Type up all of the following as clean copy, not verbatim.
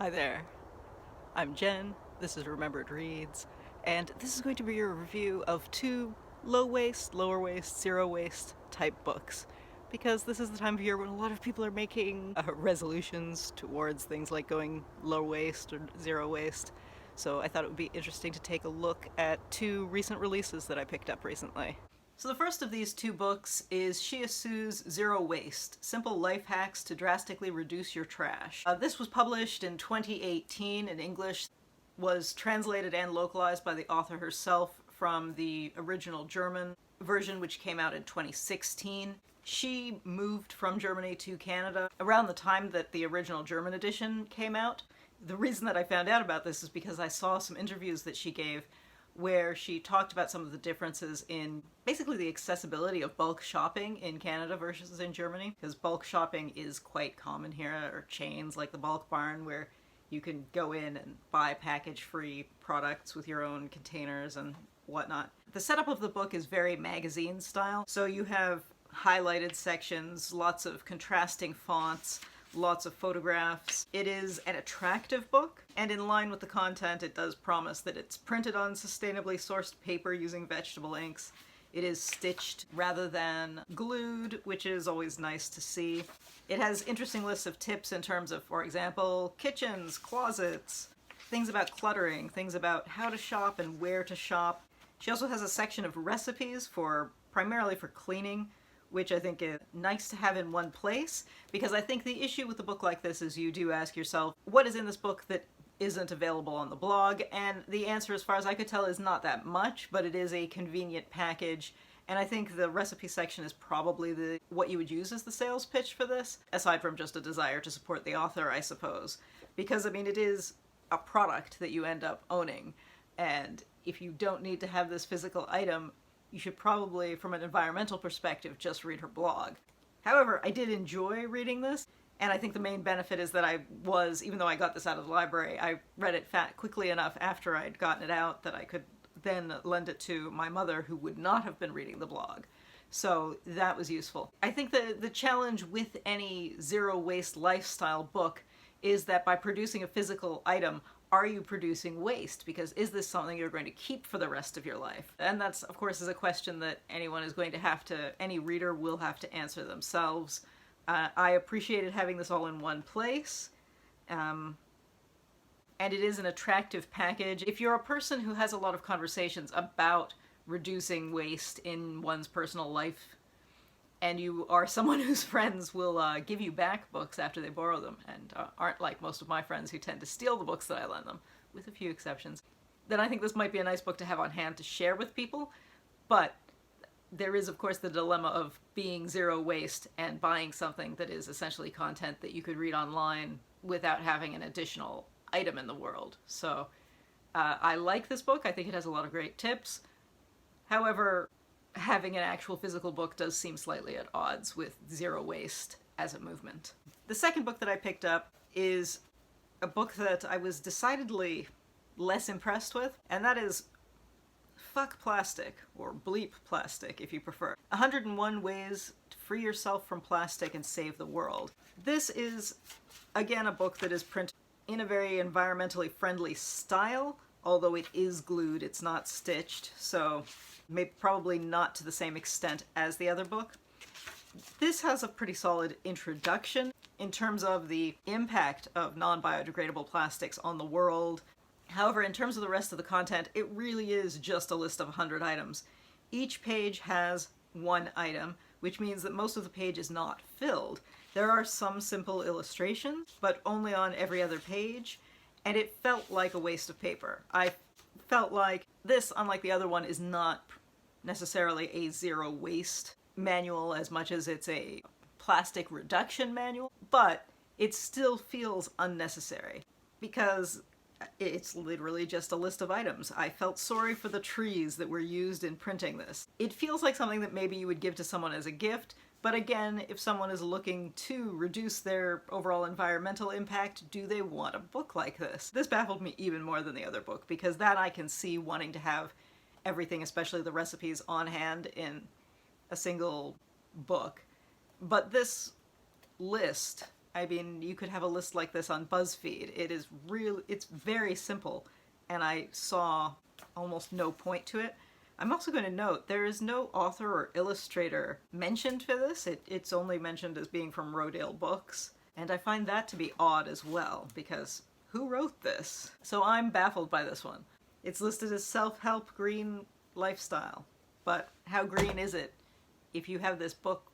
Hi there, I'm Jen, this is Remembered Reads, and this is going to be a review of two low waste, lower waste, zero waste type books. Because this is the time of year when a lot of people are making resolutions towards things like going low waste or zero waste. So I thought it would be interesting to take a look at two recent releases that I picked up recently. So the first of these two books is Shia Su's Zero Waste, Simple Life Hacks to Drastically Reduce Your Trash. This was published in 2018 in English, was translated and localized by the author herself from the original German version, which came out in 2016. She moved from Germany to Canada around the time that the original German edition came out. The reason that I found out about this is because I saw some interviews that she gave where she talked about some of the differences in basically the accessibility of bulk shopping in Canada versus in Germany, because bulk shopping is quite common here, or chains like the Bulk Barn where you can go in and buy package-free products with your own containers and whatnot. The setup of the book is very magazine style, so you have highlighted sections, lots of contrasting fonts, lots of photographs. It is an attractive book, and in line with the content, it does promise that it's printed on sustainably sourced paper using vegetable inks. It is stitched rather than glued, which is always nice to see. It has interesting lists of tips in terms of, for example, kitchens, closets, things about cluttering, things about how to shop and where to shop. She also has a section of recipes primarily for cleaning, which I think is nice to have in one place, because I think the issue with a book like this is you do ask yourself, what is in this book that isn't available on the blog? And the answer, as far as I could tell, is not that much, but it is a convenient package, and I think the recipe section is probably what you would use as the sales pitch for this, aside from just a desire to support the author, I suppose. Because, I mean, it is a product that you end up owning, and if you don't need to have this physical item, you should probably, from an environmental perspective, just read her blog. However, I did enjoy reading this, and I think the main benefit is that even though I got this out of the library, I read it quickly enough after I'd gotten it out that I could then lend it to my mother, who would not have been reading the blog. So that was useful. I think the challenge with any zero waste lifestyle book is that by producing a physical item, are you producing waste? Because is this something you're going to keep for the rest of your life? And that's, of course, is a question that any reader will have to answer themselves. I appreciated having this all in one place. And it is an attractive package. If you're a person who has a lot of conversations about reducing waste in one's personal life, and you are someone whose friends will give you back books after they borrow them, and aren't like most of my friends who tend to steal the books that I lend them, with a few exceptions, then I think this might be a nice book to have on hand to share with people. But there is, of course, the dilemma of being zero waste and buying something that is essentially content that you could read online without having an additional item in the world. So I like this book. I think it has a lot of great tips. However, having an actual physical book does seem slightly at odds with zero waste as a movement. The second book that I picked up is a book that I was decidedly less impressed with, and that is Fuck Plastic, or Bleep Plastic if you prefer. 101 Ways to Free Yourself from Plastic and Save the World. This is, again, a book that is printed in a very environmentally friendly style, although it is glued, it's not stitched, so probably not to the same extent as the other book. This has a pretty solid introduction in terms of the impact of non-biodegradable plastics on the world. However, in terms of the rest of the content, it really is just a list of 100 items. Each page has one item, which means that most of the page is not filled. There are some simple illustrations, but only on every other page, and it felt like a waste of paper. I felt like this, unlike the other one, is not necessarily a zero waste manual as much as it's a plastic reduction manual, but it still feels unnecessary because it's literally just a list of items. I felt sorry for the trees that were used in printing this. It feels like something that maybe you would give to someone as a gift, but again, if someone is looking to reduce their overall environmental impact, do they want a book like this? This baffled me even more than the other book, because that I can see wanting to have everything, especially the recipes, on hand in a single book. But this list I mean, you could have a list like this on BuzzFeed. It's very simple, and I saw almost no point to it. I'm also going to note there is no author or illustrator mentioned for this. It's only mentioned as being from Rodale Books, and I find that to be odd as well, because who wrote this? So I'm baffled by this one. It's listed as self-help green lifestyle, but how green is it if you have this book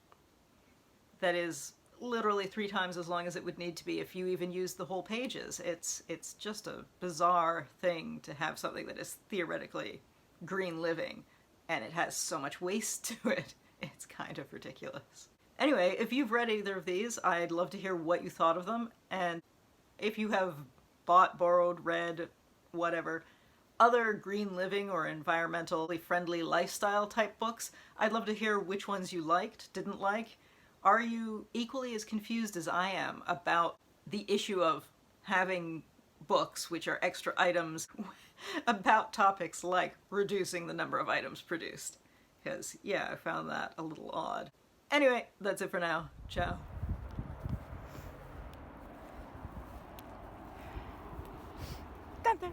that is literally 3 times as long as it would need to be if you even use the whole pages? It's just a bizarre thing to have something that is theoretically green living, and it has so much waste to it. It's kind of ridiculous. Anyway, if you've read either of these, I'd love to hear what you thought of them, and if you have bought, borrowed, read, whatever, other green living or environmentally friendly lifestyle type books, I'd love to hear which ones you liked, didn't like. Are you equally as confused as I am about the issue of having books which are extra items about topics like reducing the number of items produced? Because, yeah, I found that a little odd. Anyway, that's it for now. Ciao. Gunther.